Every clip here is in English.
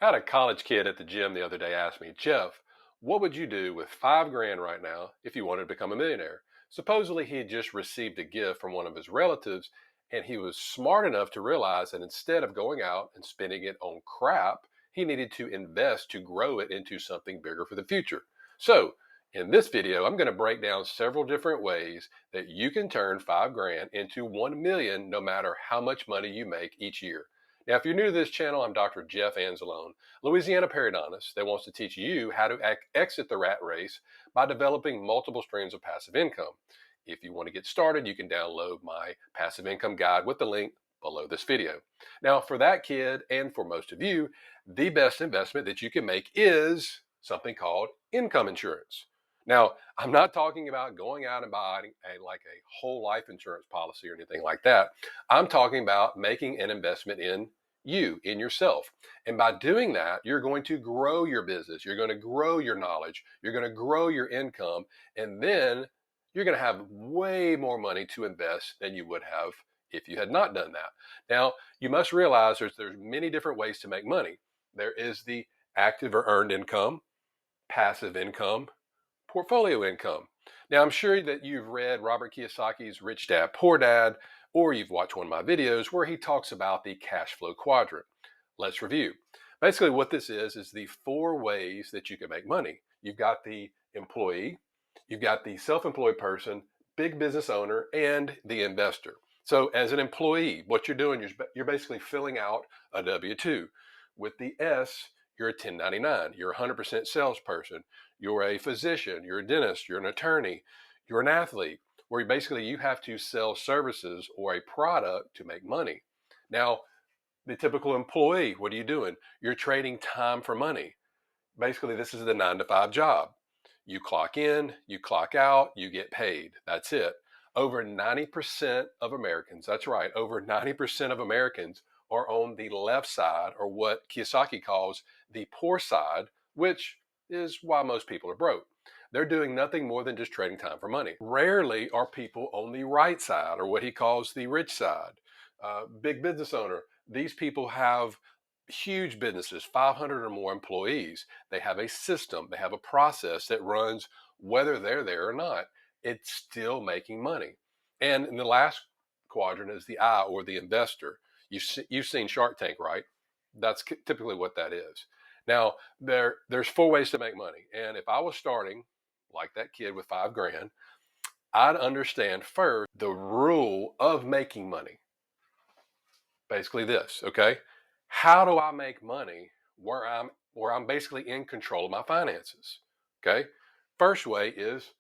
I had a college kid at the gym the other day ask me, Jeff, what would you do with 5 grand right now if you wanted to become a millionaire? Supposedly, he had just received a gift from one of his relatives, and he was smart enough to realize that instead of going out and spending it on crap, he needed to invest to grow it into something bigger for the future. So, in this video, I'm going to break down several different ways that you can turn 5 grand into 1 million no matter how much money you make each year. Now, if you're new to this channel, I'm Dr. Jeff Anzalone, Louisiana periodontist that wants to teach you how to exit the rat race by developing multiple streams of passive income. If you want to get started, you can download my passive income guide with the link below this video. Now, for that kid and for most of you, the best investment that you can make is something called income insurance. Now, I'm not talking about going out and buying a whole life insurance policy or anything like that. I'm talking about making an investment in you, in yourself. And by doing that, you're going to grow your business. You're going to grow your knowledge. You're going to grow your income. And then you're going to have way more money to invest than you would have if you had not done that. Now, you must realize there's many different ways to make money. There is the active or earned income, passive income, portfolio income. Now, I'm sure that you've read Robert Kiyosaki's Rich Dad, Poor Dad, or you've watched one of my videos where he talks about the cash flow quadrant. Let's review. Basically, what this is the 4 ways that you can make money. You've got the employee, you've got the self-employed person, big business owner, and the investor. So as an employee, what you're doing, you're basically filling out a W-2. With the S, you're a 1099. You're a 100% salesperson. You're a physician. You're a dentist. You're an attorney. You're an athlete, where basically you have to sell services or a product to make money. Now, the typical employee, what are you doing? You're trading time for money. Basically, this is the 9 to 5 job. You clock in, you clock out, you get paid. That's it. Over 90% of Americans, that's right, over 90% of Americans are on the left side, or what Kiyosaki calls the poor side, which is why most people are broke. They're doing nothing more than just trading time for money. Rarely are people on the right side, or what he calls the rich side. Big business owner. These people have huge businesses, 500 or more employees. They have a system, they have a process that runs whether they're there or not. It's still making money. And in the last quadrant is the I, or the investor. You've seen Shark Tank, right? That's typically what that is. Now, there's 4 ways to make money. And if I was starting like that kid with 5 grand, I'd understand first the rule of making money. Basically this, okay? How do I make money where I'm basically in control of my finances? Okay? First way is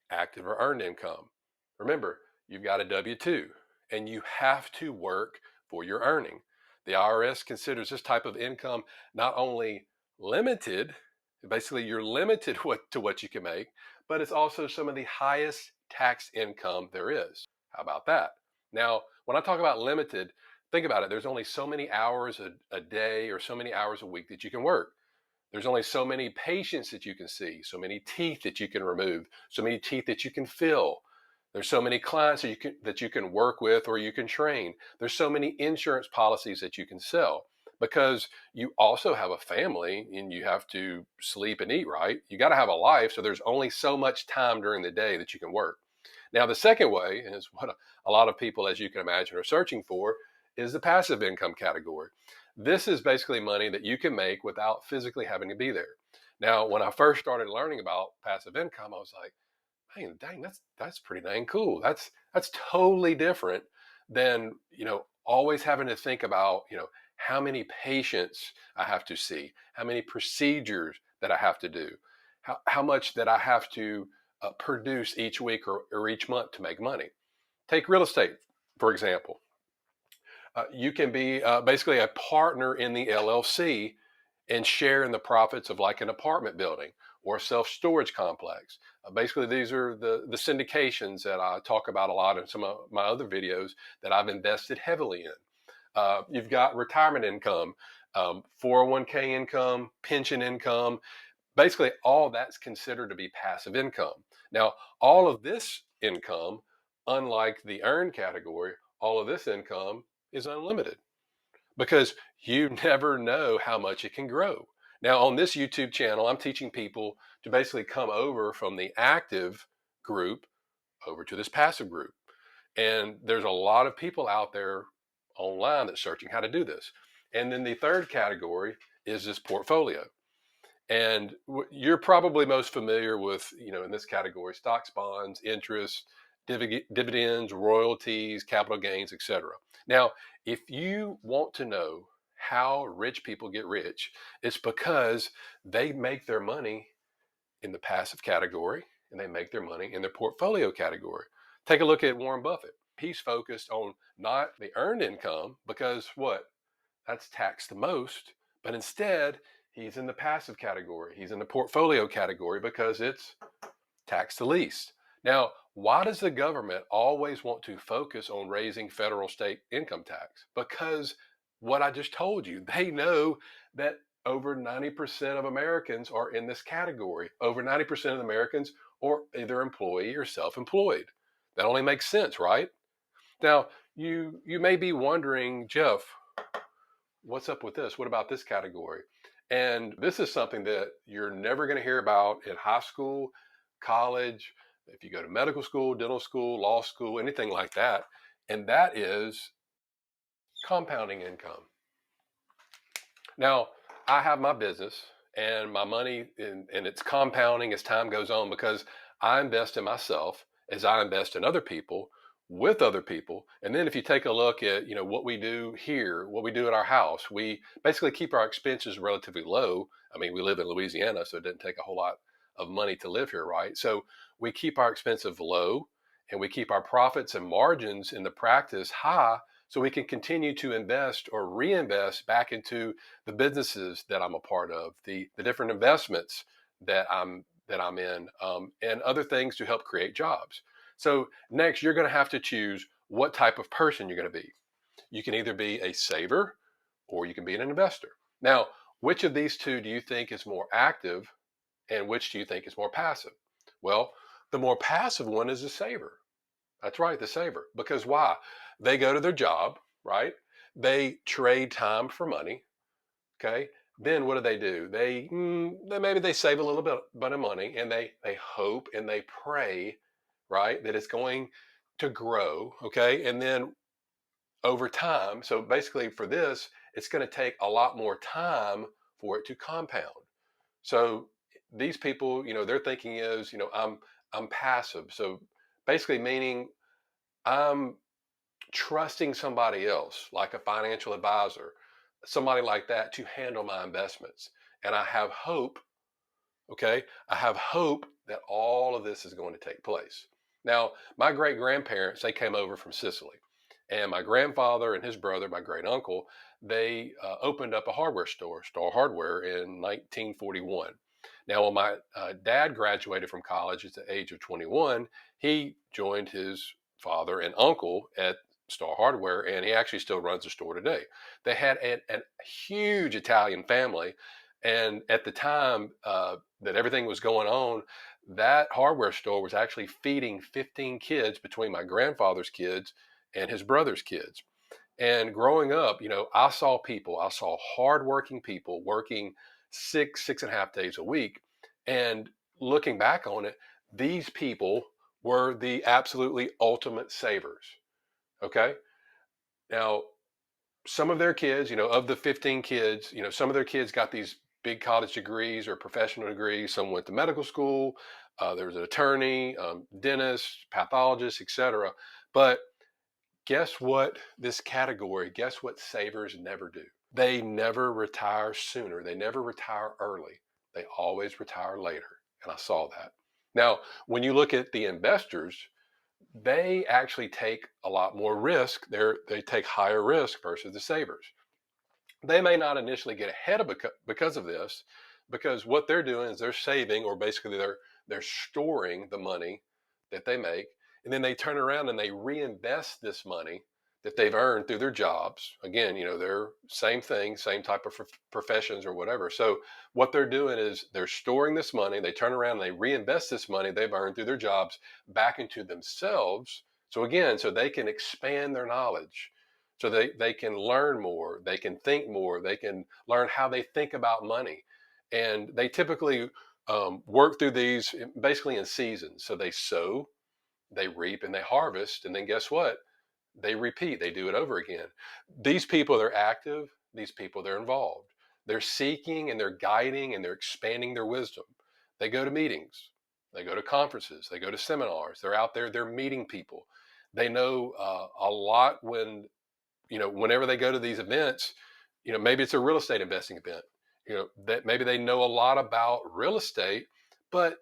active or earned income. Remember, you've got a W-2 and you have to work for your earning. The IRS considers this type of income not only limited, basically you're limited to what you can make, but it's also some of the highest tax income there is. How about that? Now, when I talk about limited, think about it. There's only so many hours a day or so many hours a week that you can work. There's only so many patients that you can see, so many teeth that you can remove, so many teeth that you can fill. There's so many clients that you can work with or you can train. There's so many insurance policies that you can sell, because you also have a family and you have to sleep and eat, right? You got to have a life, so there's only so much time during the day that you can work. Now, the second way, and it's what a lot of people, as you can imagine, are searching for, is the passive income category. This is basically money that you can make without physically having to be there. Now, when I first started learning about passive income, I was like, man, dang, that's pretty dang cool. That's totally different than, always having to think about, how many patients I have to see, how many procedures that I have to do, how much that I have to produce each week or each month to make money. Take real estate, for example. You can be basically a partner in the LLC and share in the profits of like an apartment building or a self-storage complex. Basically, these are the syndications that I talk about a lot in some of my other videos that I've invested heavily in. You've got retirement income, 401k income, pension income. Basically, all that's considered to be passive income. Now, all of this income, unlike the earned category, all of this income is unlimited. because you never know how much it can grow. Now, on this YouTube channel, I'm teaching people to basically come over from the active group over to this passive group. And there's a lot of people out there online that's searching how to do this. And then the third category is this portfolio. And you're probably most familiar with, in this category, stocks, bonds, interest, dividends, royalties, capital gains, etc. Now, if you want to know how rich people get rich, it's because they make their money in the passive category and they make their money in their portfolio category. Take a look at Warren Buffett. He's focused on not the earned income because what? That's taxed the most, but instead he's in the passive category. He's in the portfolio category because it's taxed the least. Now, why does the government always want to focus on raising federal state income tax? Because what I just told you, they know that over 90% of Americans are in this category. Over 90% of Americans are either employee or self-employed. That only makes sense, right? Now, you may be wondering, Jeff, what's up with this? What about this category? And this is something that you're never going to hear about in high school, college, if you go to medical school, dental school, law school, anything like that. And that is compounding income. Now, I have my business and my money, and it's compounding as time goes on because I invest in myself as I invest in other people with other people. And then if you take a look at, what we do here, what we do at our house, we basically keep our expenses relatively low. I mean, we live in Louisiana, so it doesn't take a whole lot of money to live here, right? So we keep our expenses low and we keep our profits and margins in the practice high so we can continue to invest or reinvest back into the businesses that I'm a part of, the different investments that I'm in, and other things to help create jobs. So next, you're going to have to choose what type of person you're going to be. You can either be a saver or you can be an investor. Now, which of these two do you think is more active and which do you think is more passive? Well, the more passive one is the saver. That's right, the saver. Because why? They go to their job, right? They trade time for money. Okay. Then what do? Maybe they save a little bit of money and they hope and they pray, right, that it's going to grow. Okay. And then over time, so basically for this, it's going to take a lot more time for it to compound. So these people, their thinking is, I'm passive. So basically meaning I'm trusting somebody else, like a financial advisor, somebody like that to handle my investments. And I have hope, okay? I have hope that all of this is going to take place. Now, my great grandparents, they came over from Sicily. And my grandfather and his brother, my great uncle, they opened up a hardware store, Star Hardware, in 1941. Now, when my dad graduated from college at the age of 21, he joined his father and uncle at Star Hardware, and he actually still runs the store today. They had a huge Italian family, and at the time that everything was going on, that hardware store was actually feeding 15 kids between my grandfather's kids and his brother's kids. And growing up, I saw hardworking people working 6.5 days a week. And looking back on it, these people were the absolutely ultimate savers. Okay. Now, some of their kids, of the 15 kids, some of their kids got these big college degrees or professional degrees. Some went to medical school. There was an attorney, dentist, pathologist, etc. But guess what? Guess what savers never do? They never retire sooner. They never retire early. They always retire later. And I saw that. Now, when you look at the investors, they actually take a lot more risk. They take higher risk versus the savers. They may not initially get ahead of because of this, because what they're doing is they're saving, or basically they're storing the money that they make, and then they turn around and they reinvest this money that they've earned through their jobs. Again, they're same thing, same type of professions or whatever. So what they're doing is they're storing this money. They turn around and they reinvest this money they've earned through their jobs back into themselves. So again, so they can expand their knowledge, so they can learn more, they can think more, they can learn how they think about money. And they typically work through these basically in seasons. So they sow, they reap, and they harvest. And then guess what? They repeat, they do it over again. These people, they're active, these people, they're involved. They're seeking and they're guiding and they're expanding their wisdom. They go to meetings, they go to conferences, they go to seminars, they're out there, they're meeting people. They know a lot when, whenever they go to these events, maybe it's a real estate investing event, that maybe they know a lot about real estate, but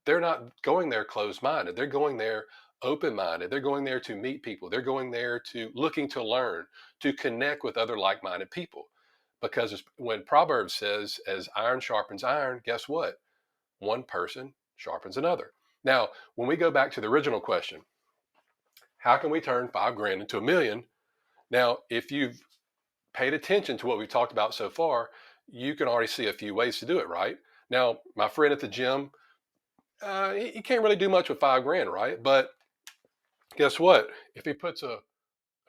they're not going there closed minded. They're going there open minded. They're going there to meet people. They're going there to looking to learn, to connect with other like minded people. Because when Proverbs says, as iron sharpens iron, guess what? One person sharpens another. Now, when we go back to the original question, how can we turn 5 grand into a million? Now, if you've paid attention to what we've talked about so far, you can already see a few ways to do it, right? Now, my friend at the gym, he can't really do much with 5 grand, right? But guess what? If he puts a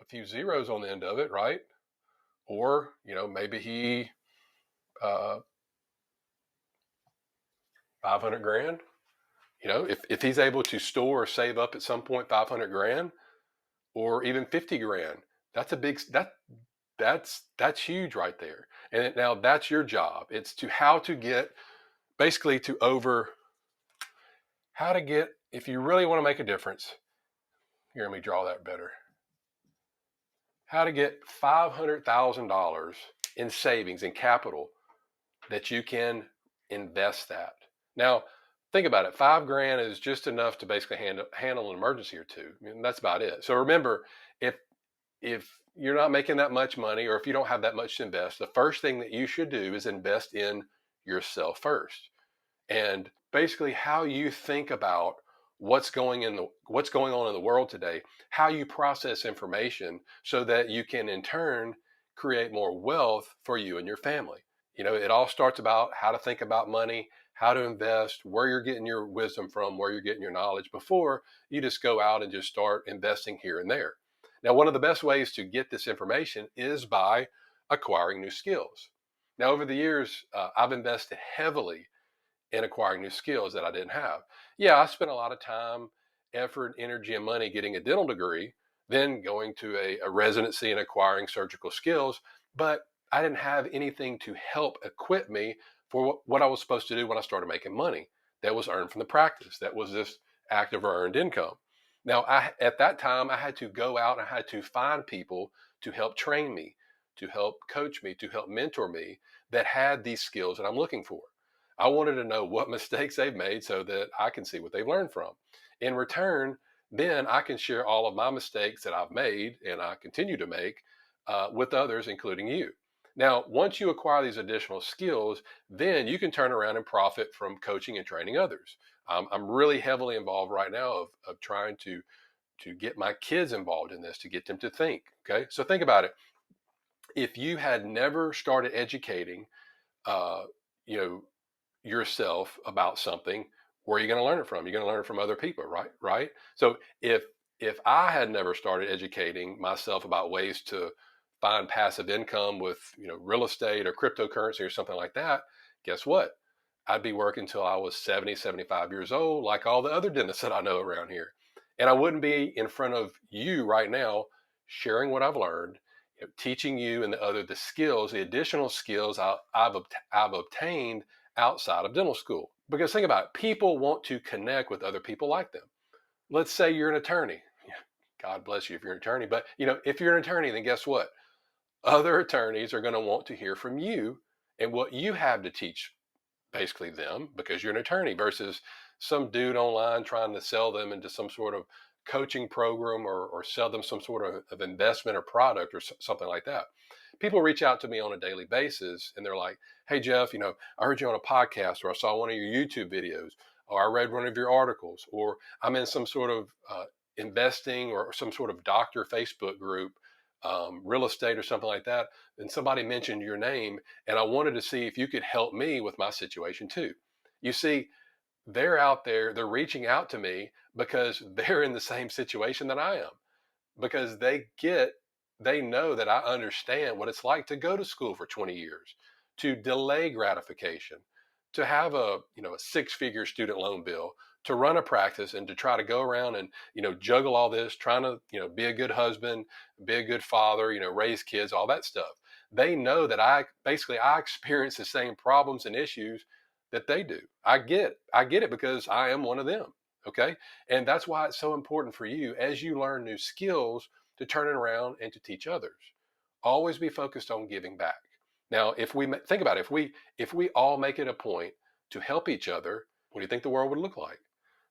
few zeros on the end of it, right? Or, maybe he, uh, 500 grand, if he's able to store or save up at some point 500 grand or even 50 grand, that's a big, that's huge right there. And now that's your job. It's to how to get, basically to over, how to get, if you really want to make a difference, here, let me draw that better. How to get $500,000 in savings and capital that you can invest that. Now, think about it. 5 grand is just enough to basically handle an emergency or two. I mean, that's about it. So remember, if you're not making that much money, or if you don't have that much to invest, the first thing that you should do is invest in yourself first. And basically how you think about what's going on in the world today, how you process information so that you can in turn create more wealth for you and your family. It all starts about how to think about money, how to invest, where you're getting your wisdom from, where you're getting your knowledge before you just go out and just start investing here and there. Now, one of the best ways to get this information is by acquiring new skills. Now, over the years, I've invested heavily in acquiring new skills that I didn't have. Yeah, I spent a lot of time, effort, energy, and money getting a dental degree, then going to a residency and acquiring surgical skills, but I didn't have anything to help equip me for what I was supposed to do when I started making money. That was earned from the practice. That was this active or earned income. Now, at that time, I had to go out and I had to find people to help train me, to help coach me, to help mentor me that had these skills that I'm looking for. I wanted to know what mistakes they've made so that I can see what they've learned from. In return, then I can share all of my mistakes that I've made and I continue to make with others, including you. Now, once you acquire these additional skills, then you can turn around and profit from coaching and training others. I'm really heavily involved right now of trying to get my kids involved in this, to get them to think. Okay, so think about it. If you had never started educating, uh, you know, yourself about something, where are you going to learn it from? You're going to learn it from other people, right? So if I had never started educating myself about ways to find passive income with real estate or cryptocurrency or something like that, guess what? I'd be working until I was 70, 75 years old, like all the other dentists that I know around here. And I wouldn't be in front of you right now sharing what I've learned, teaching you and the skills, the additional skills I've obtained outside of dental school. Because think about it, people want to connect with other people like them. Let's say you're an attorney. God bless you if you're an attorney, but if you're an attorney, then guess what? Other attorneys are going to want to hear from you and what you have to teach basically them, because you're an attorney, versus some dude online trying to sell them into some sort of coaching program, or sell them some sort of investment or product or something like that. People reach out to me on a daily basis and they're like, hey, Jeff, I heard you on a podcast, or I saw one of your YouTube videos, or I read one of your articles, or I'm in some sort of investing or some sort of doctor Facebook group, real estate or something like that, and somebody mentioned your name, and I wanted to see if you could help me with my situation too. You see, they're out there, they're reaching out to me because they're in the same situation that I am, because they get They know that I understand what it's like to go to school for 20 years, to delay gratification, to have a six-figure student loan bill, to run a practice and to try to go around and, juggle all this, trying to, be a good husband, be a good father, raise kids, all that stuff. They know that I experience the same problems and issues that they do. I get it because I am one of them. Okay. And that's why it's so important for you as you learn new skills to turn it around and to teach others. Always be focused on giving back. Now, if we think about it, if we all make it a point to help each other, what do you think the world would look like?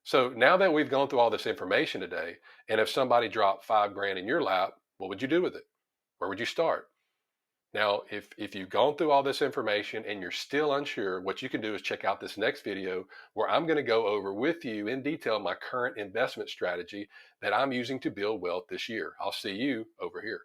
So now that we've gone through all this information today, and if somebody dropped 5 grand in your lap, what would you do with it? Where would you start? Now, if you've gone through all this information and you're still unsure, what you can do is check out this next video where I'm going to go over with you in detail my current investment strategy that I'm using to build wealth this year. I'll see you over here.